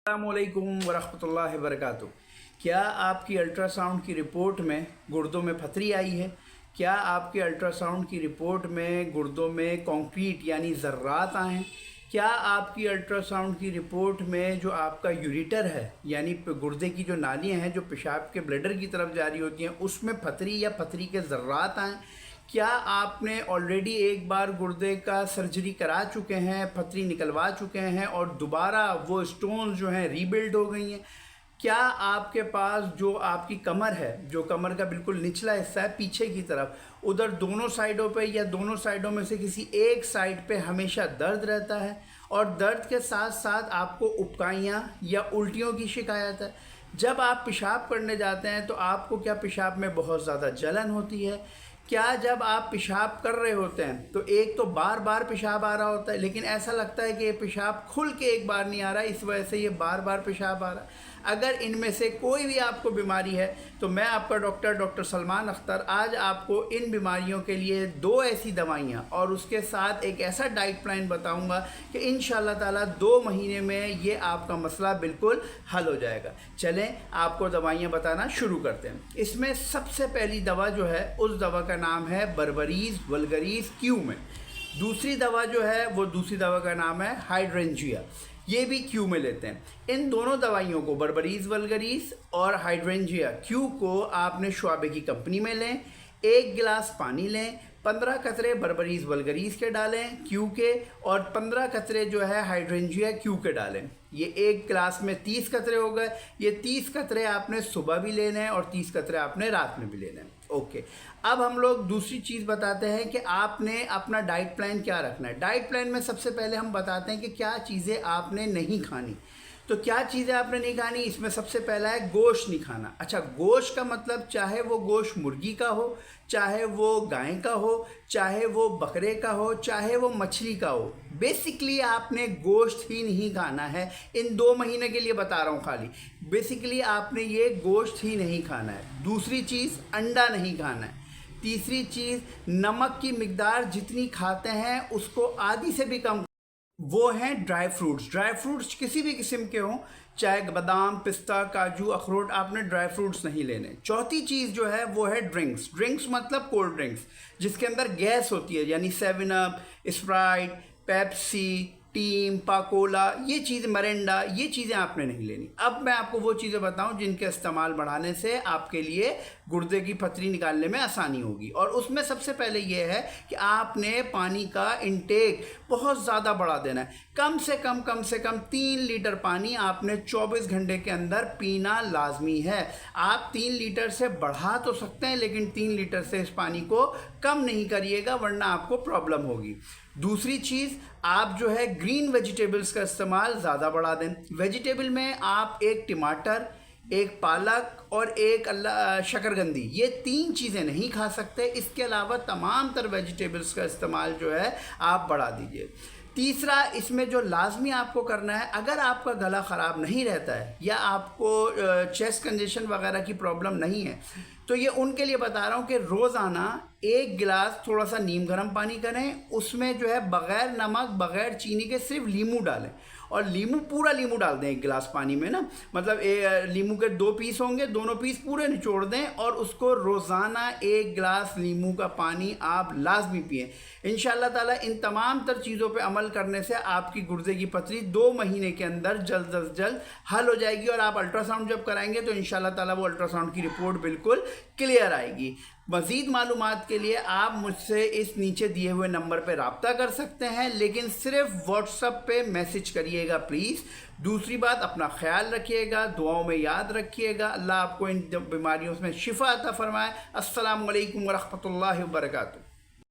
अस्सलामुअलैकुम वरहमतुल्लाहि वबरकातुहू। क्या आपकी अल्ट्रासाउंड की रिपोर्ट में गुर्दों में पथरी आई है? क्या आपके अल्ट्रासाउंड की रिपोर्ट में गुर्दों में कंक्रीट यानी ज़र्रात आए हैं? क्या आपकी अल्ट्रासाउंड की रिपोर्ट में जो आपका यूरिटर है यानी गुर्दे की जो नालियाँ हैं जो पेशाब के ब्लैडर की तरफ जारी होती हैं उसमें पथरी या पथरी के ज़र्रात आएँ? क्या आपने ऑलरेडी एक बार गुर्दे का सर्जरी करा चुके हैं, पथरी निकलवा चुके हैं और दोबारा वो स्टोन्स जो हैं रीबिल्ड हो गई हैं? क्या आपके पास जो आपकी कमर है, जो कमर का बिल्कुल निचला हिस्सा है पीछे की तरफ, उधर दोनों साइडों पे या दोनों साइडों में से किसी एक साइड पे हमेशा दर्द रहता है और दर्द के साथ साथ आपको उबकाइयाँ या उल्टियों की शिकायत है? जब आप पेशाब करने जाते हैं तो आपको क्या पेशाब में बहुत ज़्यादा जलन होती है? क्या जब आप पेशाब कर रहे होते हैं तो एक तो बार बार पेशाब आ रहा होता है लेकिन ऐसा लगता है कि ये पेशाब खुल के एक बार नहीं आ रहा, इस वजह से ये बार बार पेशाब आ रहा है? अगर इनमें से कोई भी आपको बीमारी है तो मैं आपका डॉक्टर सलमान अख्तर आज आपको इन बीमारियों के लिए 2 ऐसी दवाइयाँ और उसके साथ एक ऐसा डाइट प्लान बताऊंगा कि इंशाल्लाह ताला 2 महीने में ये आपका मसला बिल्कुल हल हो जाएगा। चलें आपको दवाइयाँ बताना शुरू करते हैं। इसमें सबसे पहली दवा जो है उस दवा का नाम है बर्बरीज वल्गरीज क्यूमेन। दूसरी दवा जो है वो दूसरी दवा का नाम है हाइड्रेंजिया, ये भी क्यू में लेते हैं। इन दोनों दवाइयों को बर्बरीज वल्गरीज और हाइड्रेंजिया क्यू को आपने शुआबे की कंपनी में लें, 1 गिलास पानी लें, 15 कतरे बर्बरीज वल्गरीज के डालें क्यू के और 15 कतरे जो है हाइड्रेंजिया क्यू के डालें। ये 1 गिलास में 30 कतरे हो गए। ये 30 कतरे आपने सुबह भी लेने हैं और 30 कतरे आपने रात में भी लेने हैं। ओके, अब हम लोग दूसरी चीज़ बताते हैं कि आपने अपना डाइट प्लान क्या रखना है। डाइट प्लान में सबसे पहले हम बताते हैं कि क्या चीज़ें आपने नहीं खानी। तो क्या चीज़ें आपने नहीं खानी, इसमें सबसे पहला है गोश्त नहीं खाना। अच्छा, गोश्त का मतलब चाहे वो गोश्त मुर्गी का हो, चाहे वो गाय का हो, चाहे वो बकरे का हो, चाहे वो मछली का हो, बेसिकली आपने गोश्त ही नहीं खाना है। इन 2 महीने के लिए बता रहा हूँ खाली, बेसिकली आपने ये गोश्त ही नहीं खाना है। दूसरी चीज़ अंडा नहीं खाना है। तीसरी चीज़ नमक की मिकदार जितनी खाते हैं उसको आधी से भी कम। वो हैं ड्राई फ्रूट्स। ड्राई फ्रूट्स किसी भी किस्म के हों, चाहे बादाम, पिस्ता, काजू, अखरोट, आपने ड्राई फ्रूट्स नहीं लेने। चौथी चीज़ जो है वो है ड्रिंक्स। ड्रिंक्स मतलब कोल्ड ड्रिंक्स जिसके अंदर गैस होती है, यानी 7 up, Sprite, Pepsi, team, Pakola, ये चीज़, मरिंडा, ये चीज़ें आपने नहीं लेनी। अब मैं आपको वो चीज़ें बताऊं जिनके इस्तेमाल बढ़ाने से आपके लिए गुर्दे की पथरी निकालने में आसानी होगी। और उसमें सबसे पहले ये है कि आपने पानी का इंटेक बहुत ज़्यादा बढ़ा देना है। कम से कम 3 लीटर पानी आपने 24 घंटे के अंदर पीना लाजमी है। आप 3 लीटर से बढ़ा तो सकते हैं लेकिन 3 लीटर से इस पानी को कम नहीं करिएगा वरना आपको प्रॉब्लम होगी। दूसरी चीज़, आप जो है ग्रीन वेजिटेबल्स का इस्तेमाल ज़्यादा बढ़ा दें। वेजिटेबल में आप 1 टमाटर, 1 पालक और 1 शकरकंदी, ये 3 चीज़ें नहीं खा सकते। इसके अलावा तमाम तर वेजिटेबल्स का इस्तेमाल जो है आप बढ़ा दीजिए। तीसरा, इसमें जो लाजमी आपको करना है, अगर आपका गला ख़राब नहीं रहता है या आपको चेस्ट कंजेशन वगैरह की प्रॉब्लम नहीं है तो ये उनके लिए बता रहा हूँ कि रोज़ाना 1 गिलास थोड़ा सा नीम गर्म पानी करें, उसमें जो है बग़ैर नमक बग़ैर चीनी के सिर्फ लीमू डालें और लीमू, पूरा लीमू डाल दें 1 गिलास पानी में ना, मतलब लीमू के 2 पीस होंगे, दोनों पीस पूरे निचोड़ दें और उसको रोज़ाना 1 गिलास लीमू का पानी आप लाजमी पिएँ। इंशाअल्लाह ताला इन तमाम तर चीज़ों पे अमल करने से आपकी गुर्दे की पथरी 2 महीने के अंदर जल्द अज जल्द हल हो जाएगी और आप अल्ट्रासाउंड जब कराएंगे तो इंशाअल्लाह ताला वो अल्ट्रासाउंड की रिपोर्ट बिल्कुल क्लियर आएगी। मज़ीद मालूमात के लिए आप मुझसे इस नीचे दिए हुए नंबर पर रब्ता कर सकते हैं, लेकिन सिर्फ व्हाट्सएप पे मैसेज करिएगा प्लीज़। दूसरी बात, अपना ख्याल रखिएगा, दुआओं में याद रखिएगा। अल्लाह आपको इन बीमारियों में शिफा अता फरमाए। अस्सलामु अलैकुम वरहमतुल्लाहि वबरकातुहू।